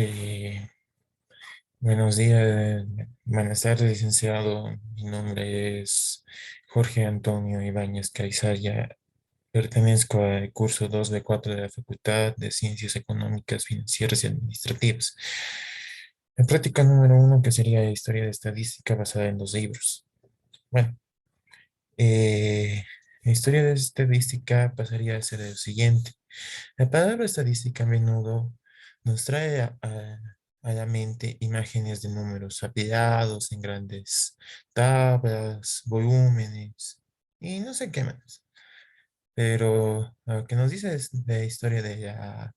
Eh, Buenos días, buenas tardes, licenciado. Mi nombre es Jorge Antonio Ibáñez Caizaya. Pertenezco al curso 2B4 de la Facultad de Ciencias Económicas, Financieras y Administrativas. La práctica número uno, que sería Historia de Estadística basada en dos libros. Bueno, la historia de estadística pasaría a ser el siguiente. La palabra estadística a menudo nos trae a la mente imágenes de números apilados en grandes tablas, volúmenes y no sé qué más. Pero lo que nos dice es la historia de la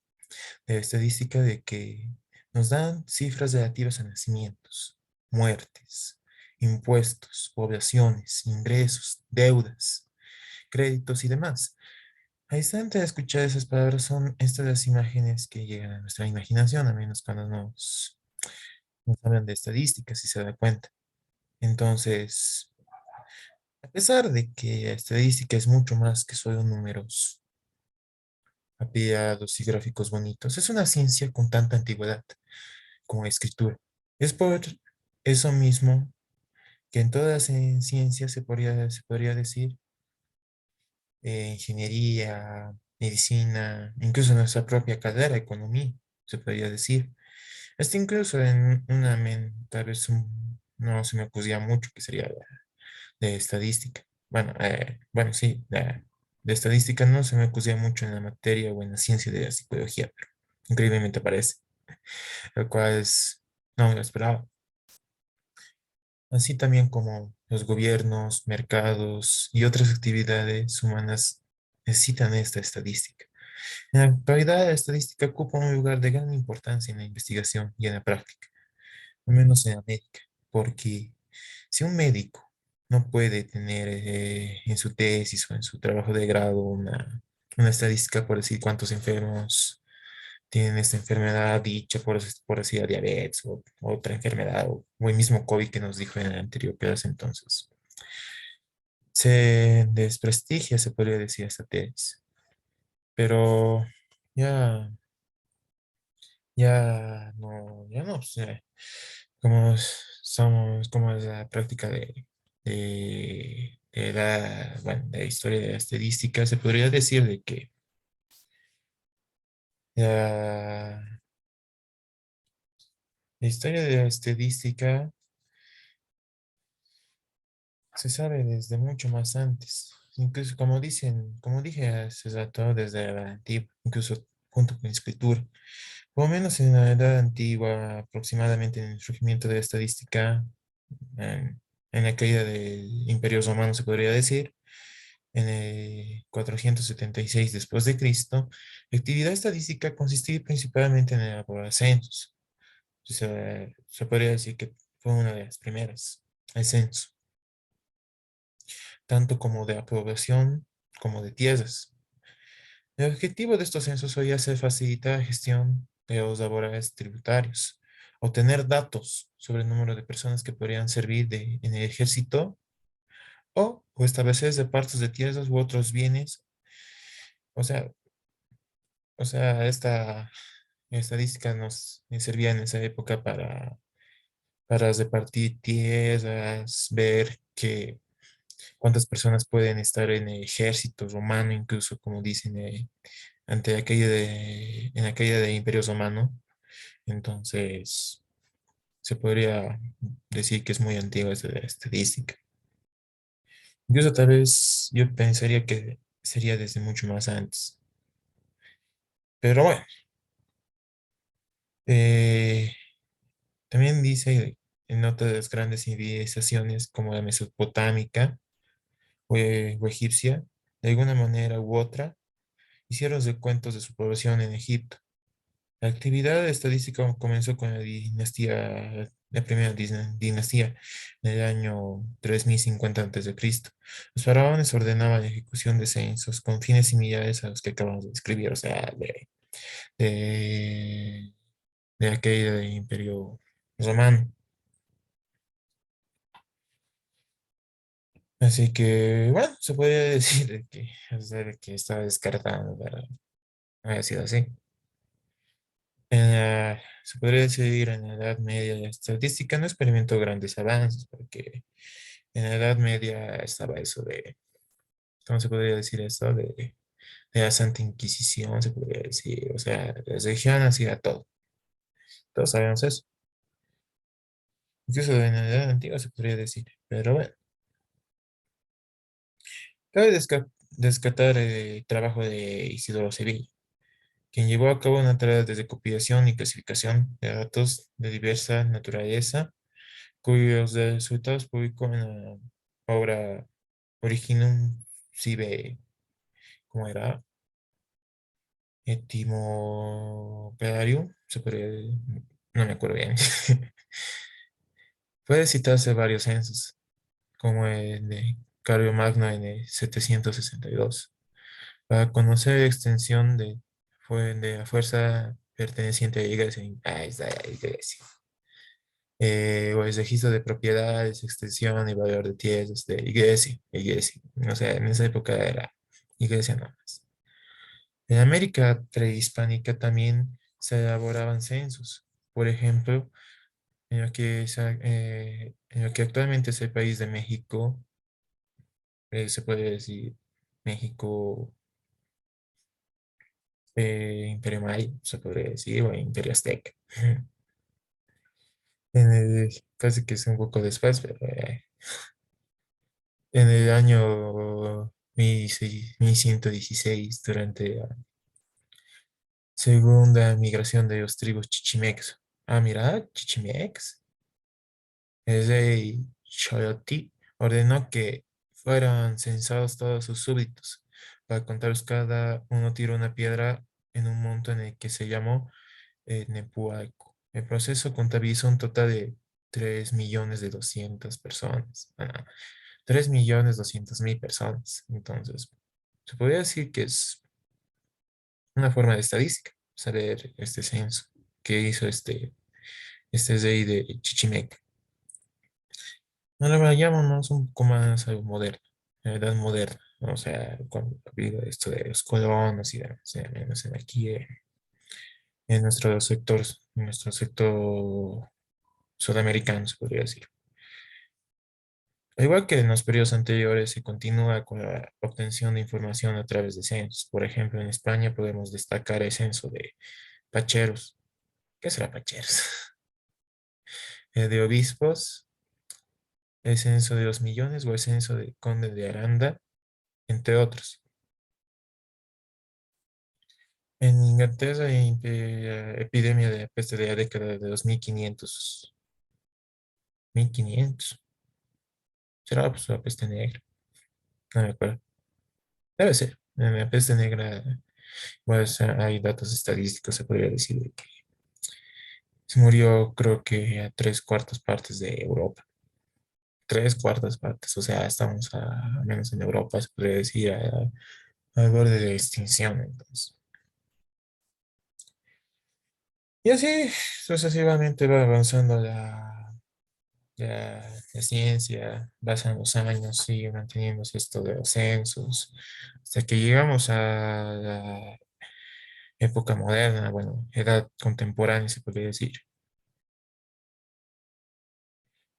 estadística de que nos dan cifras relativas a nacimientos, muertes, impuestos, poblaciones, ingresos, deudas, créditos y demás. Al instante de escuchar esas palabras son estas las imágenes que llegan a nuestra imaginación, a menos cuando nos hablan de estadísticas, si se da cuenta. Entonces, a pesar de que la estadística es mucho más que solo números apilados y gráficos bonitos, es una ciencia con tanta antigüedad como la escritura. Es por eso mismo que en todas las ciencias se podría decir ingeniería, medicina, incluso nuestra propia carrera, economía, se podría decir. Hasta incluso en tal vez no se me ocurría mucho, que sería la de estadística. Bueno, sí, de estadística no se me ocurría mucho en la materia o en la ciencia de la psicología, pero increíblemente aparece, lo cual no lo esperaba. Así también como los gobiernos, mercados y otras actividades humanas necesitan esta estadística. En la actualidad, la estadística ocupa un lugar de gran importancia en la investigación y en la práctica, al menos en América, porque si un médico no puede tener en su tesis o en su trabajo de grado una estadística por decir cuántos enfermos tienen esta enfermedad dicha por así la diabetes o otra enfermedad o el mismo COVID que nos dijo en el anterior clase, entonces se desprestigia, se podría decir, esta tesis. Pero ya ya no, pues, como es la práctica de la historia de la estadística, se podría decir de que la, la historia de la estadística se sabe desde mucho más antes. Incluso como dije hace rato, desde la antigua, incluso junto con la escritura. Por lo menos en la edad antigua, aproximadamente en el surgimiento de la estadística, en la caída del Imperio Romano, se podría decir, en el 476 después de Cristo, la actividad estadística consistía principalmente en elaborar censos. Se podría decir que fue una de las primeras, el censo, tanto como de aprobación como de tierras. El objetivo de estos censos solía ser facilitar la gestión de los laborales tributarios, obtener datos sobre el número de personas que podrían servir en el ejército o establecer repartos de tierras u otros bienes. O sea, esta estadística nos servía en esa época para repartir tierras, ver cuántas personas pueden estar en el ejército romano, incluso como dicen, ante en la caída del Imperio Romano. Entonces, se podría decir que es muy antigua esta estadística. Incluso tal vez yo pensaría que sería desde mucho más antes. Pero bueno, eh, también dice en otras grandes civilizaciones como la mesopotámica o egipcia, de alguna manera u otra, hicieron recuentos de su población en Egipto. La actividad estadística comenzó con la primera dinastía, en el año 3050 a.C. Los faraones ordenaban la ejecución de censos con fines similares a los que acabamos de describir, o sea, de, de la caída del Imperio Romano. Así que, bueno, se podría decir o sea, de que estaba descartado, pero no haya sido así. Se podría decir en la Edad Media la estadística no experimentó grandes avances porque en la Edad Media estaba eso de, ¿cómo se podría decir eso? De la Santa Inquisición, se podría decir. O sea, la religión hacía todo. Todos sabemos eso. Incluso en la Edad Antigua se podría decir. Pero bueno, cabe descartar el trabajo de Isidoro Sevilla, quien llevó a cabo una tarea de recopilación y clasificación de datos de diversa naturaleza, cuyos resultados publicó en la obra Originum Sive, ¿cómo era? Etimopedarium, no me acuerdo bien. Puede citarse varios censos, como el de Carlomagno en el 762, para conocer la extensión de la fuerza perteneciente a la iglesia. Ahí está la iglesia. O el registro de propiedades, extensión y valor de tierras de iglesia, iglesia. O sea, en esa época era iglesia nada más. En América prehispánica también se elaboraban censos. Por ejemplo, en lo que actualmente es el país de México, se puede decir México, Imperio Maya, se podría decir, o Imperio Azteca. Casi que es un poco después, pero en el año 1116, durante la segunda migración de los tribus chichimex. Ah, mira, chichimex. El rey Xoyotl ordenó que fueran censados todos sus súbditos. Para contarlos, cada uno tiró una piedra en un monto en el que se llamó Nepualco. El proceso contabilizó un total de 3.200.000 personas. 3.200.000 personas. Entonces, se podría decir que es una forma de estadística, saber este censo que hizo este rey de Chichimeca. Ahora vayámonos un poco más a lo moderno, a la edad moderna, ¿no? O sea, cuando ha habido esto de los colonos y demás, al menos aquí en nuestro sector sudamericano, se podría decir. Al igual que en los periodos anteriores, se continúa con la obtención de información a través de censos. Por ejemplo, en España podemos destacar el censo de pacheros. ¿Qué será pacheros? El de obispos, el censo de los millones o el censo de conde de Aranda, entre otros. En Inglaterra hay epidemia de peste de la década de los 1500. 1500. ¿Será pues la peste negra? No me acuerdo. Debe ser. En la peste negra, pues hay datos estadísticos, se podría decir, de que se murió creo que a tres cuartas partes de Europa. Tres cuartas partes. O sea, estamos al menos en Europa, se podría decir, al borde de extinción. Entonces. Y así sucesivamente va avanzando la ciencia, pasan los años, sigue manteniéndose esto de los censos, hasta que llegamos a la época moderna, bueno, edad contemporánea se podría decir.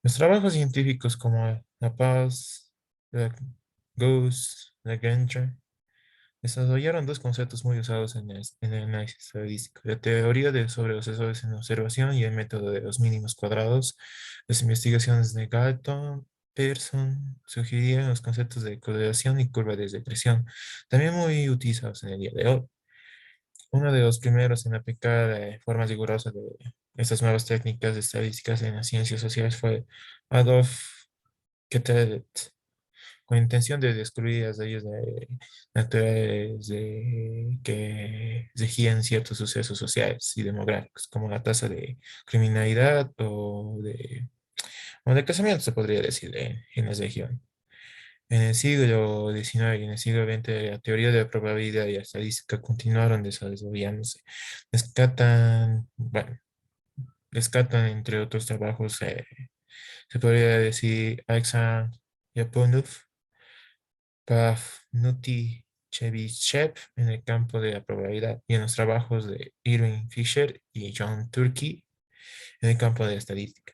Los trabajos científicos como La Paz, la Gauss, Lagrange, desarrollaron dos conceptos muy usados en el análisis estadístico: la teoría sobre los errores en observación y el método de los mínimos cuadrados. Las investigaciones de Galton, Pearson sugerían los conceptos de correlación y curva de regresión, también muy utilizados en el día de hoy. Uno de los primeros en aplicar formas rigurosas de estas nuevas técnicas de estadísticas en las ciencias sociales fue Adolf Quetelet, con intención de descubrir las leyes naturales que regían ciertos sucesos sociales y demográficos, como la tasa de criminalidad o de crecimiento, se podría decir, en la región. En el siglo XIX y en el siglo XX, la teoría de la probabilidad y la estadística continuaron desarrollándose. Bueno, descartan entre otros trabajos, se podría decir, Alexander Yapunov, Pafnuty Chebyshev en el campo de la probabilidad y en los trabajos de Irving Fisher y John Turkey en el campo de la estadística.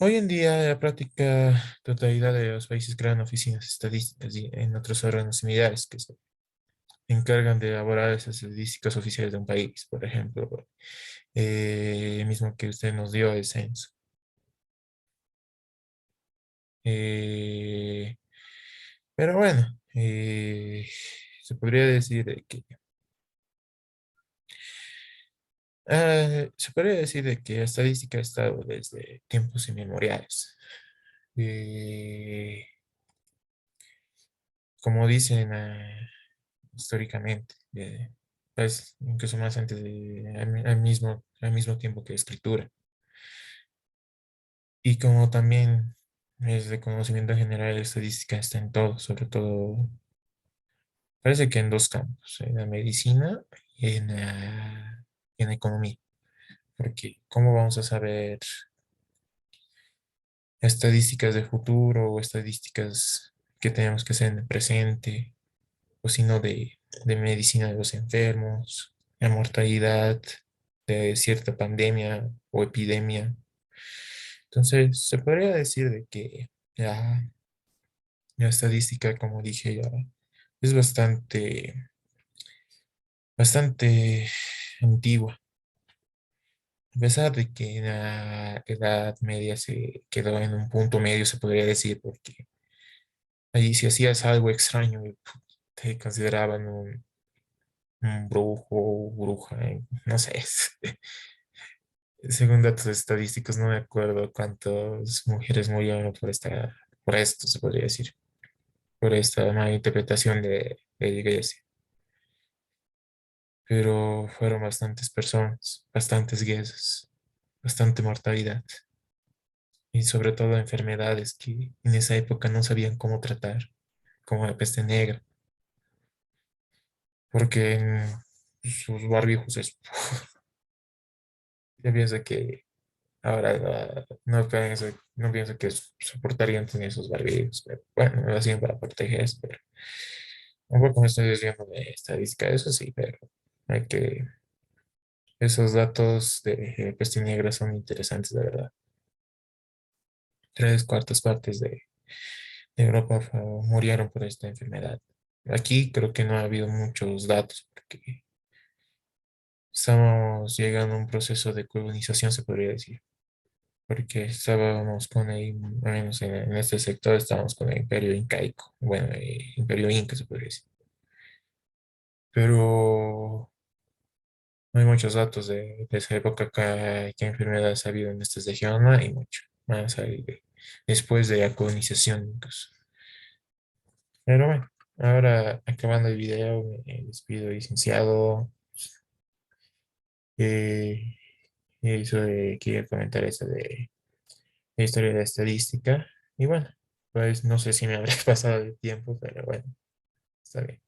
Hoy en día, la práctica totalidad de los países crean oficinas estadísticas y en otros órganos similares que se encargan de elaborar esas estadísticas oficiales de un país, por ejemplo, el mismo que usted nos dio, el censo. Eh, pero bueno, se podría decir de que se podría decir de que la estadística ha estado desde tiempos inmemoriales. Eh, Como dicen históricamente, pues incluso más antes al mismo tiempo que la escritura. Y como también es de conocimiento general, la estadística está en todo, sobre todo, parece que en dos campos, en la medicina y en la economía. Porque ¿cómo vamos a saber estadísticas de futuro o estadísticas que tenemos que hacer en el presente, o sino de medicina de los enfermos, la mortalidad de cierta pandemia o epidemia? Entonces, se podría decir de que la estadística, como dije ya, es bastante antigua. A pesar de que en la Edad Media se quedó en un punto medio, se podría decir, porque ahí si hacías algo extraño, te consideraban un brujo o bruja, no sé. Según datos estadísticos, no me acuerdo cuántas mujeres murieron por esto, se podría decir, por esta mala interpretación de la iglesia. Pero fueron bastantes personas, bastantes guerras, bastante mortalidad y sobre todo enfermedades que en esa época no sabían cómo tratar, como la peste negra, porque en sus barbijos es... Yo pienso que ahora no pienso que soportarían tener esos barbijos, pero bueno, lo hacían para protegerse, pero un poco me estoy desviando de estadística, eso sí, pero hay que, esos datos de peste negra son interesantes, de verdad. Tres cuartas partes de Europa murieron por esta enfermedad. Aquí creo que no ha habido muchos datos porque estamos llegando a un proceso de colonización, se podría decir, porque estábamos con al menos en este sector, estábamos con el imperio incaico, bueno, imperio inca, se podría decir. Pero no hay muchos datos de esa época, qué enfermedades ha habido en esta región, no hay mucho. Más hay después de la colonización incluso. Pero bueno, ahora acabando el video, me despido, licenciado. Eh, Eso quería comentar eso de la historia de la estadística. Y bueno, pues no sé si me habré pasado el tiempo, pero bueno, está bien.